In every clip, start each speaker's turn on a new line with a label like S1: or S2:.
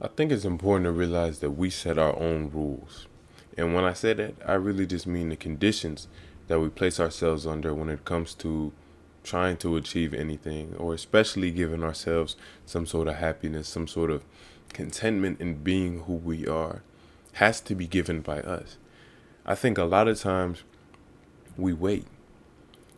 S1: I think it's important to realize that we set our own rules. And when I say that, I really just mean the conditions that we place ourselves under when it comes to trying to achieve anything, or especially giving ourselves some sort of happiness, some sort of contentment in being who we are, has to be given by us. I think a lot of times we wait.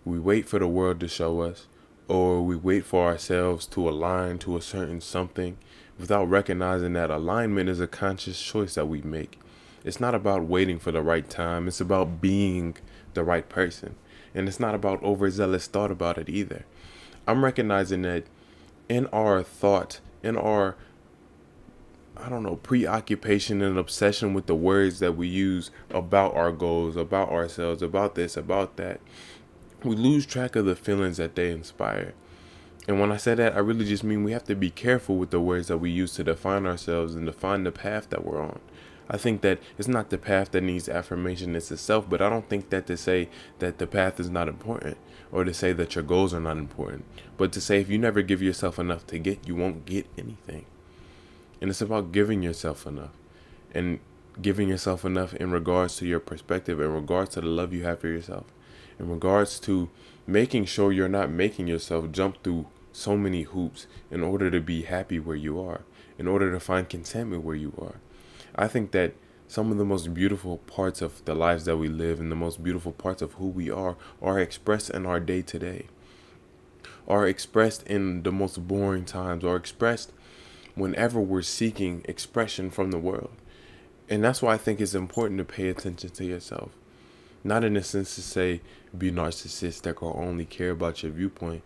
S1: We wait for the world to show us, or we wait for ourselves to align to a certain something without recognizing that alignment is a conscious choice that we make. It's not about waiting for the right time, it's about being the right person. And it's not about overzealous thought about it either. I'm recognizing that in our thought, in our preoccupation and obsession with the words that we use about our goals, about ourselves, about this, about that, we lose track of the feelings that they inspire. And when I say that, I really just mean we have to be careful with the words that we use to define ourselves and define the path that we're on. I think that it's not the path that needs affirmation, it's itself, but I don't think that to say that the path is not important or to say that your goals are not important, but to say if you never give yourself enough to get, you won't get anything. And it's about giving yourself enough, and giving yourself enough in regards to your perspective, in regards to the love you have for yourself, in regards to making sure you're not making yourself jump through so many hoops in order to be happy where you are, in order to find contentment where you are. I think that some of the most beautiful parts of the lives that we live and the most beautiful parts of who we are expressed in our day to day, are expressed in the most boring times, are expressed whenever we're seeking expression from the world. And that's why I think it's important to pay attention to yourself. Not in a sense to say be narcissistic or only care about your viewpoint,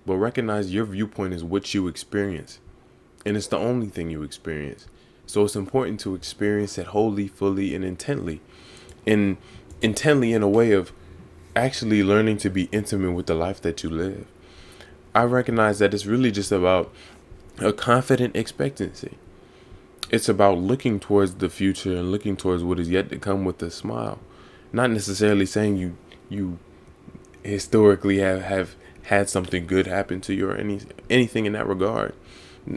S1: but recognize your viewpoint is what you experience. And it's the only thing you experience. So it's important to experience it wholly, fully, and intently. And intently in a way of actually learning to be intimate with the life that you live. I recognize that it's really just about a confident expectancy. It's about looking towards the future and looking towards what is yet to come with a smile. Not necessarily saying you historically have had something good happen to you or anything in that regard.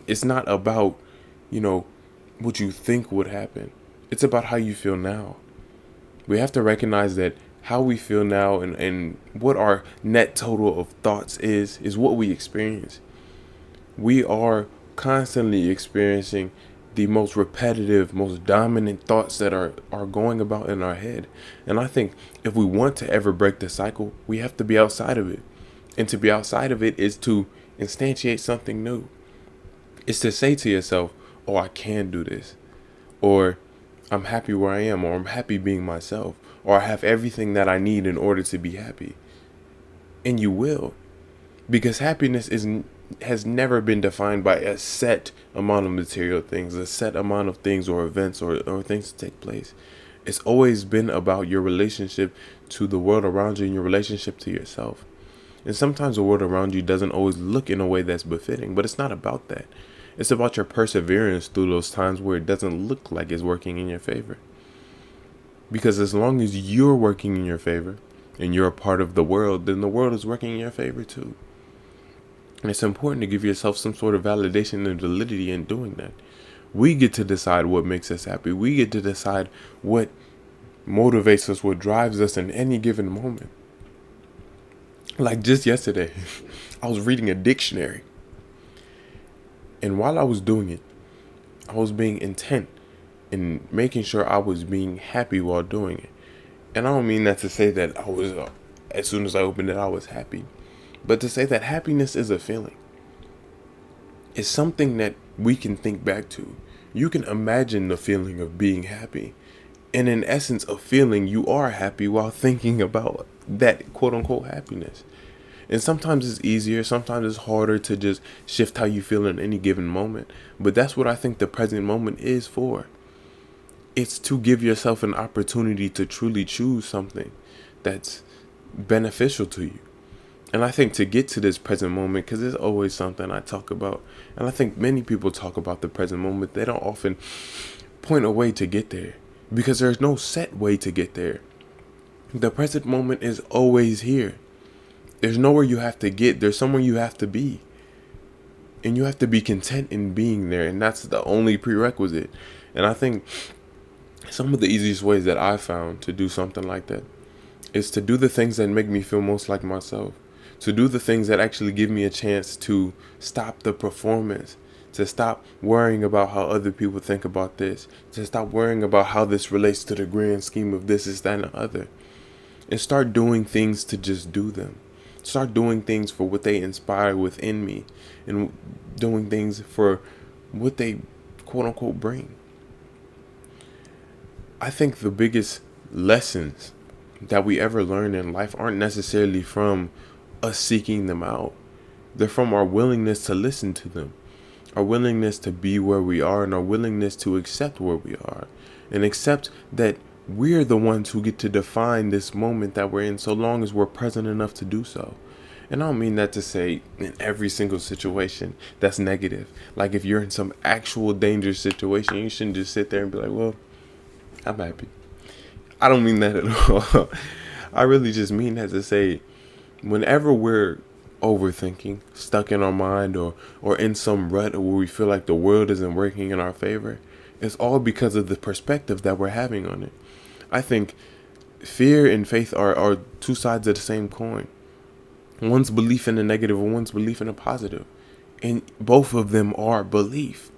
S1: It's not about, you know, what you think would happen. It's about how you feel now. We have to recognize that how we feel now and what our net total of thoughts is what we experience. We are constantly experiencing the most repetitive, most dominant thoughts that are going about in our head. And I think if we want to ever break the cycle, we have to be outside of it. And to be outside of it is to instantiate something new. It's to say to yourself, oh, I can do this. Or I'm happy where I am. Or I'm happy being myself. Or I have everything that I need in order to be happy. And you will. Because happiness has never been defined by a set amount of material things, a set amount of things or events or things to take place. It's always been about your relationship to the world around you and your relationship to yourself. And sometimes the world around you doesn't always look in a way that's befitting, but it's not about that. It's about your perseverance through those times where it doesn't look like it's working in your favor. Because as long as you're working in your favor and you're a part of the world, then the world is working in your favor too. And it's important to give yourself some sort of validation and validity in doing that. We get to decide what makes us happy. We get to decide what motivates us, what drives us in any given moment. Like just yesterday, I was reading a dictionary. And while I was doing it, I was being intent in making sure I was being happy while doing it. And I don't mean that to say that I was, as soon as I opened it, I was happy. But to say that happiness is a feeling. It's something that we can think back to. You can imagine the feeling of being happy. And in essence of feeling, you are happy while thinking about that quote unquote happiness. And sometimes it's easier, sometimes it's harder to just shift how you feel in any given moment. But that's what I think the present moment is for. It's to give yourself an opportunity to truly choose something that's beneficial to you. And I think to get to this present moment, because there's always something I talk about, and I think many people talk about the present moment, they don't often point a way to get there because there's no set way to get there. The present moment is always here. There's nowhere you have to get, there's somewhere you have to be. And you have to be content in being there. And that's the only prerequisite. And I think some of the easiest ways that I found to do something like that is to do the things that make me feel most like myself. To do the things that actually give me a chance to stop the performance. To stop worrying about how other people think about this. To stop worrying about how this relates to the grand scheme of this, that, and the other. And start doing things to just do them. Start doing things for what they inspire within me. And doing things for what they quote unquote bring. I think the biggest lessons that we ever learn in life aren't necessarily from us seeking them out. They're from our willingness to listen to them, our willingness to be where we are, and our willingness to accept where we are, and accept that we're the ones who get to define this moment that we're in, so long as we're present enough to do so. And I don't mean that to say in every single situation that's negative. Like if you're in some actual dangerous situation, you shouldn't just sit there and be like, well, I'm happy. I don't mean that at all. I really just mean that to say, whenever we're overthinking, stuck in our mind, or in some rut where we feel like the world isn't working in our favor, it's all because of the perspective that we're having on it. I think fear and faith are two sides of the same coin. One's belief in the negative and one's belief in the positive. And both of them are belief.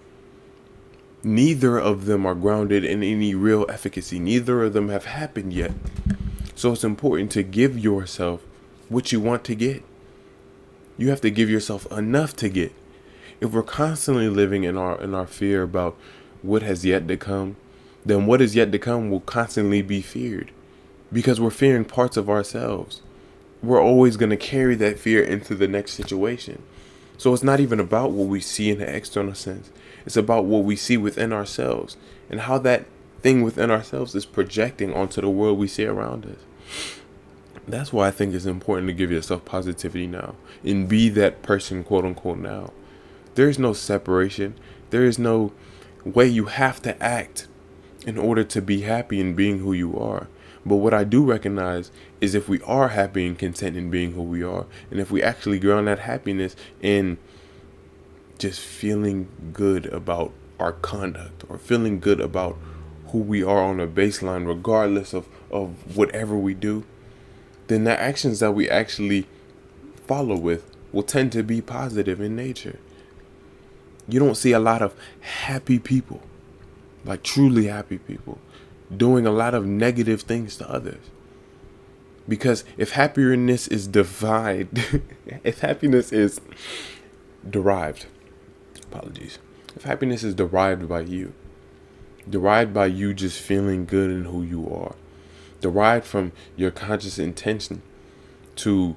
S1: Neither of them are grounded in any real efficacy. Neither of them have happened yet. So it's important to give yourself what you want to get. You have to give yourself enough to get. If we're constantly living in our fear about what has yet to come, then what is yet to come will constantly be feared. Because we're fearing parts of ourselves. We're always going to carry that fear into the next situation. So it's not even about what we see in the external sense. It's about what we see within ourselves and how that thing within ourselves is projecting onto the world we see around us. That's why I think it's important to give yourself positivity now and be that person, quote unquote, now. There is no separation. There is no way you have to act in order to be happy in being who you are. But what I do recognize is if we are happy and content in being who we are, and if we actually ground that happiness in just feeling good about our conduct or feeling good about who we are on a baseline, regardless of whatever we do, then the actions that we actually follow with will tend to be positive in nature. You don't see a lot of happy people, like truly happy people, doing a lot of negative things to others. Because if happiness is if happiness is derived, if happiness is derived by you just feeling good in who you are, derived from your conscious intention to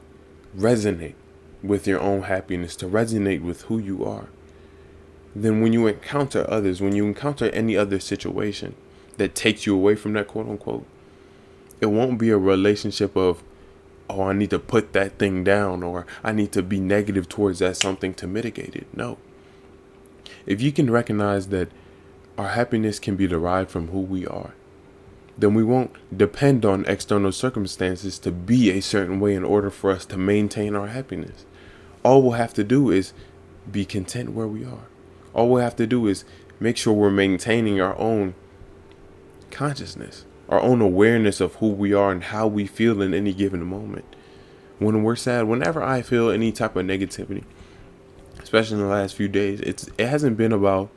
S1: resonate with your own happiness, to resonate with who you are, then when you encounter others, when you encounter any other situation that takes you away from that, quote unquote, it won't be a relationship of, oh, I need to put that thing down, or I need to be negative towards that something to mitigate it. No. If you can recognize that our happiness can be derived from who we are, then we won't depend on external circumstances to be a certain way in order for us to maintain our happiness. All we'll have to do is be content where we are. All we'll have to do is make sure we're maintaining our own consciousness, our own awareness of who we are and how we feel in any given moment. When we're sad, whenever I feel any type of negativity, especially in the last few days, it hasn't been about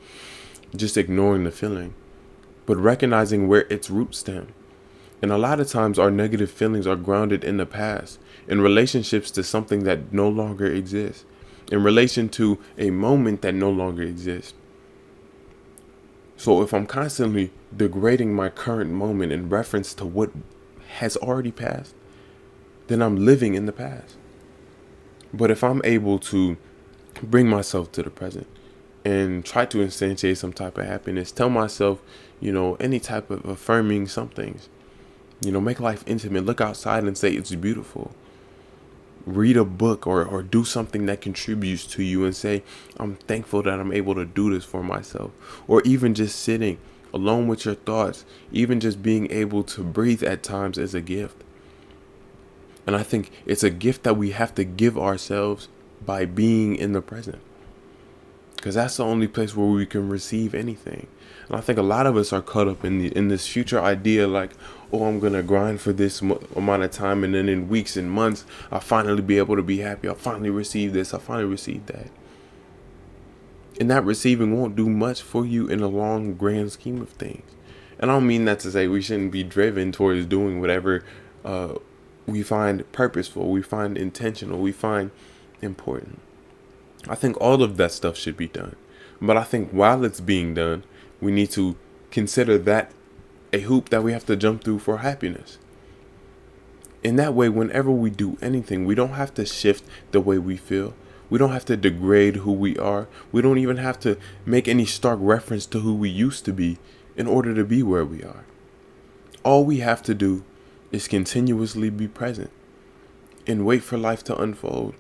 S1: just ignoring the feeling, but recognizing where its roots stem. And a lot of times our negative feelings are grounded in the past, in relationships to something that no longer exists, in relation to a moment that no longer exists. So if I'm constantly degrading my current moment in reference to what has already passed, then I'm living in the past. But if I'm able to bring myself to the present and try to instantiate some type of happiness, tell myself, any type of affirming some things, make life intimate, look outside and say it's beautiful. Read a book or do something that contributes to you and say, I'm thankful that I'm able to do this for myself. Or even just sitting alone with your thoughts, even just being able to breathe at times is a gift. And I think it's a gift that we have to give ourselves by being in the present. because that's the only place where we can receive anything. And I think a lot of us are caught up in this future idea, like, oh, I'm gonna grind for this amount of time, and then in weeks and months I'll finally be able to be happy. I'll finally receive this, I'll finally receive that. And that receiving won't do much for you in the long grand scheme of things. And I don't mean that to say we shouldn't be driven towards doing whatever we find purposeful, we find intentional, we find important. I think all of that stuff should be done. But I think while it's being done, we need to consider that a hoop that we have to jump through for happiness. In that way, whenever we do anything, we don't have to shift the way we feel. We don't have to degrade who we are. We don't even have to make any stark reference to who we used to be in order to be where we are. All we have to do is continuously be present and wait for life to unfold.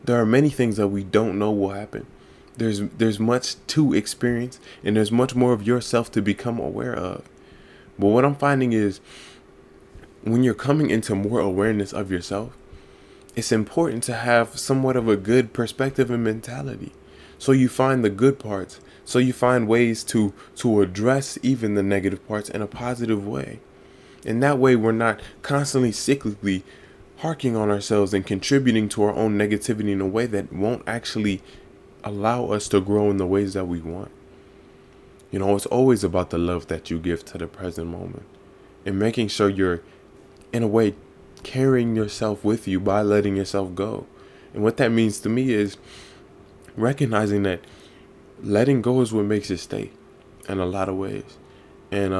S1: There are many things that we don't know will happen. There's much to experience, and there's much more of yourself to become aware of. But what I'm finding is, when you're coming into more awareness of yourself, it's important to have somewhat of a good perspective and mentality. So you find the good parts. So you find ways to address even the negative parts in a positive way. And that way we're not constantly cyclically harking on ourselves and contributing to our own negativity in a way that won't actually allow us to grow in the ways that we want. You know, it's always about the love that you give to the present moment and making sure you're, in a way, carrying yourself with you by letting yourself go. And what that means to me is recognizing that letting go is what makes it stay in a lot of ways. And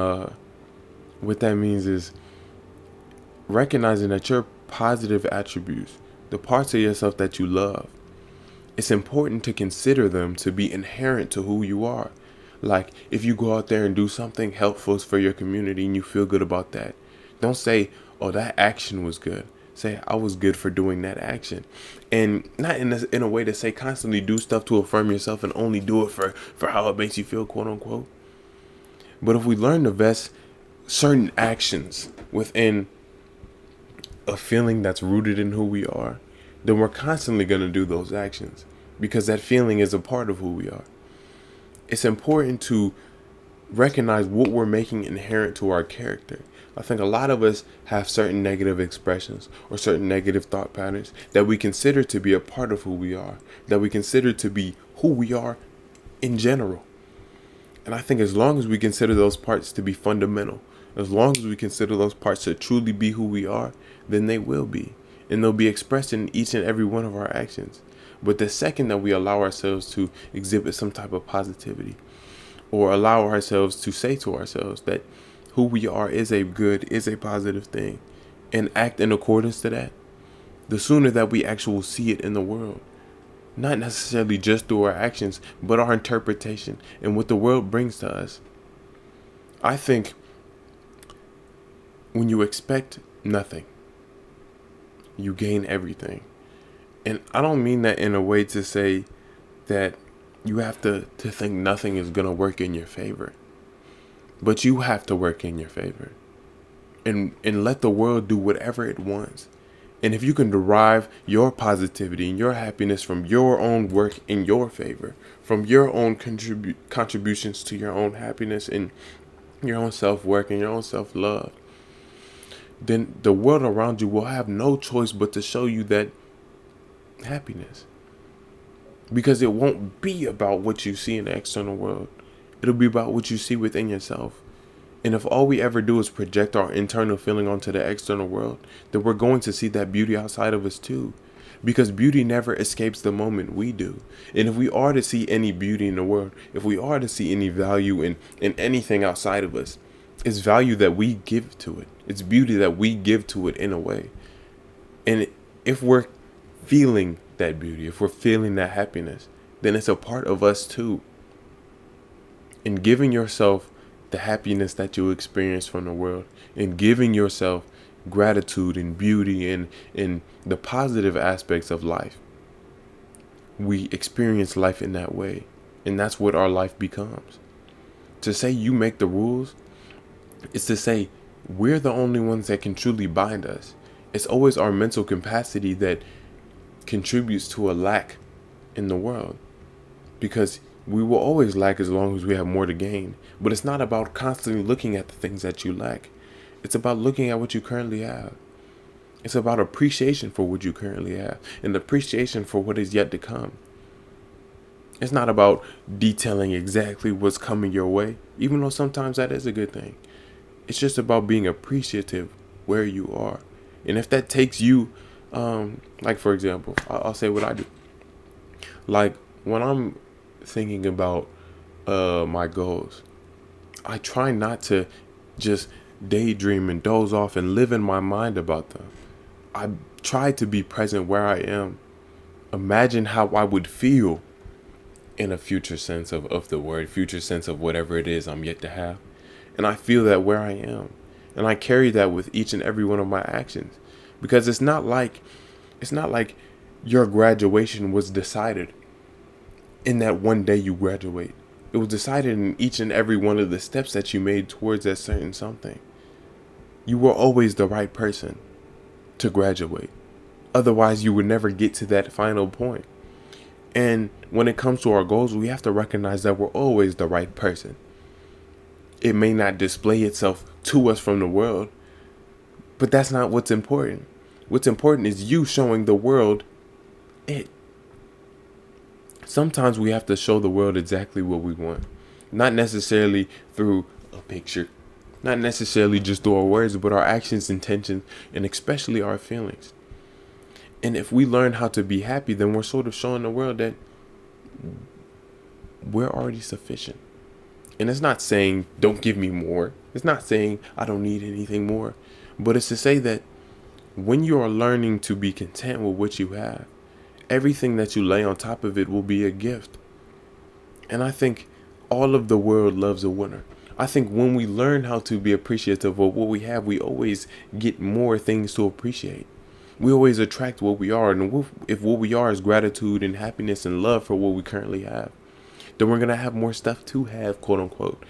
S1: what that means is recognizing that your positive attributes, the parts of yourself that you love, it's important to consider them to be inherent to who you are. Like, if you go out there and do something helpful for your community and you feel good about that, don't say, oh, that action was good. Say, I was good for doing that action. And not in a way to say constantly do stuff to affirm yourself and only do it for how it makes you feel, quote unquote. But if we learn to vest certain actions within a feeling that's rooted in who we are, then we're constantly going to do those actions because that feeling is a part of who we are. It's important to recognize what we're making inherent to our character. I think a lot of us have certain negative expressions or certain negative thought patterns that we consider to be a part of who we are, that we consider to be who we are in general. And I think as long as we consider those parts to be fundamental, as long as we consider those parts to truly be who we are, then they will be. And they'll be expressed in each and every one of our actions. But the second that we allow ourselves to exhibit some type of positivity, or allow ourselves to say to ourselves that who we are is a good, is a positive thing, and act in accordance to that, the sooner that we actually see it in the world. Not necessarily just through our actions, but our interpretation and what the world brings to us. I think when you expect nothing, you gain everything. And I don't mean that in a way to say that you have to think nothing is going to work in your favor. But you have to work in your favor. And let the world do whatever it wants. And if you can derive your positivity and your happiness from your own work in your favor, from your own contributions to your own happiness and your own self-work and your own self-love, then the world around you will have no choice but to show you that happiness. Because it won't be about what you see in the external world. It'll be about what you see within yourself. And if all we ever do is project our internal feeling onto the external world, then we're going to see that beauty outside of us too. Because beauty never escapes the moment we do. And if we are to see any beauty in the world, if we are to see any value in anything outside of us, it's value that we give to it. It's beauty that we give to it in a way. And if we're feeling that beauty, if we're feeling that happiness, then it's a part of us too. And giving yourself the happiness that you experience from the world, and giving yourself gratitude and beauty and the positive aspects of life, we experience life in that way. And that's what our life becomes. To say you make the rules is to say we're the only ones that can truly bind us. It's always our mental capacity that contributes to a lack in the world. Because We will always lack as long as we have more to gain. But it's not about constantly looking at the things that you lack. It's about looking at what you currently have. It's about appreciation for what you currently have and appreciation for what is yet to come. It's not about detailing exactly what's coming your way, even though sometimes that is a good thing. It's just about being appreciative where you are. And if that takes you, like for example, I'll say what I do. Like when I'm thinking about my goals, I try not to just daydream and doze off and live in my mind about them. I try to be present where I am. Imagine how I would feel in a future sense of the word, future sense of whatever it is I'm yet to have. And I feel that where I am. And I carry that with each and every one of my actions. Because it's not like your graduation was decided in that one day you graduate. It was decided in each and every one of the steps that you made towards that certain something. You were always the right person to graduate. Otherwise, you would never get to that final point. And when it comes to our goals, we have to recognize that we're always the right person. It may not display itself to us from the world, but that's not what's important. What's important is you showing the world it. Sometimes we have to show the world exactly what we want. Not necessarily through a picture, not necessarily just through our words, but our actions, intentions, and especially our feelings. And if we learn how to be happy, then we're sort of showing the world that we're already sufficient. And it's not saying, don't give me more. It's not saying I don't need anything more. But it's to say that when you are learning to be content with what you have, everything that you lay on top of it will be a gift. And I think all of the world loves a winner. I think when we learn how to be appreciative of what we have, we always get more things to appreciate. We always attract what we are. And if what we are is gratitude and happiness and love for what we currently have, then we're going to have more stuff to have, quote unquote.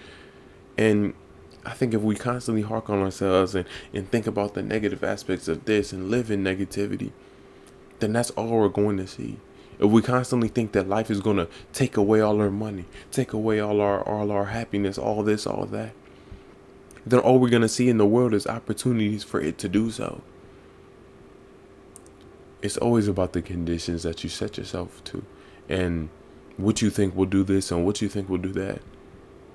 S1: And I think if we constantly hark on ourselves and think about the negative aspects of this and live in negativity, then that's all we're going to see. If we constantly think that life is going to take away all our money, take away all our happiness, all this, all that, then all we're going to see in the world is opportunities for it to do so. It's always about the conditions that you set yourself to and what you think will do this and what you think will do that.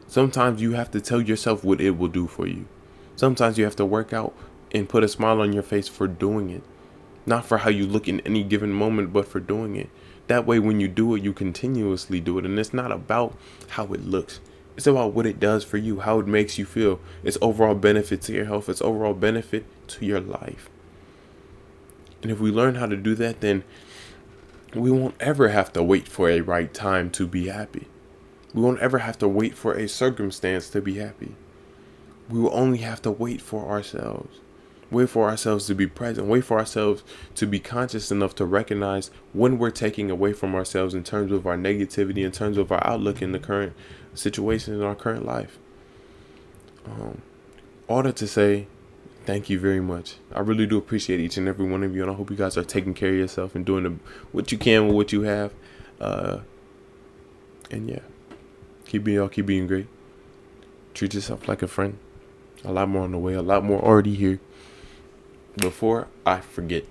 S1: Sometimes you have to tell yourself what it will do for you. Sometimes you have to work out and put a smile on your face for doing it. Not for how you look in any given moment, but for doing it. That way, when you do it, you continuously do it. And it's not about how it looks. It's about what it does for you, how it makes you feel. Its overall benefit to your health, its overall benefit to your life. And if we learn how to do that, then we won't ever have to wait for a right time to be happy. We won't ever have to wait for a circumstance to be happy. We will only have to wait for ourselves. Wait for ourselves to be present. Wait for ourselves to be conscious enough to recognize when we're taking away from ourselves in terms of our negativity, in terms of our outlook in the current situation in our current life. All that to say, thank you very much. I really do appreciate each and every one of you, and I hope you guys are taking care of yourself and doing what you can with what you have. And yeah, keep being great. Treat yourself like a friend. A lot more on the way, a lot more already here. Before I forget.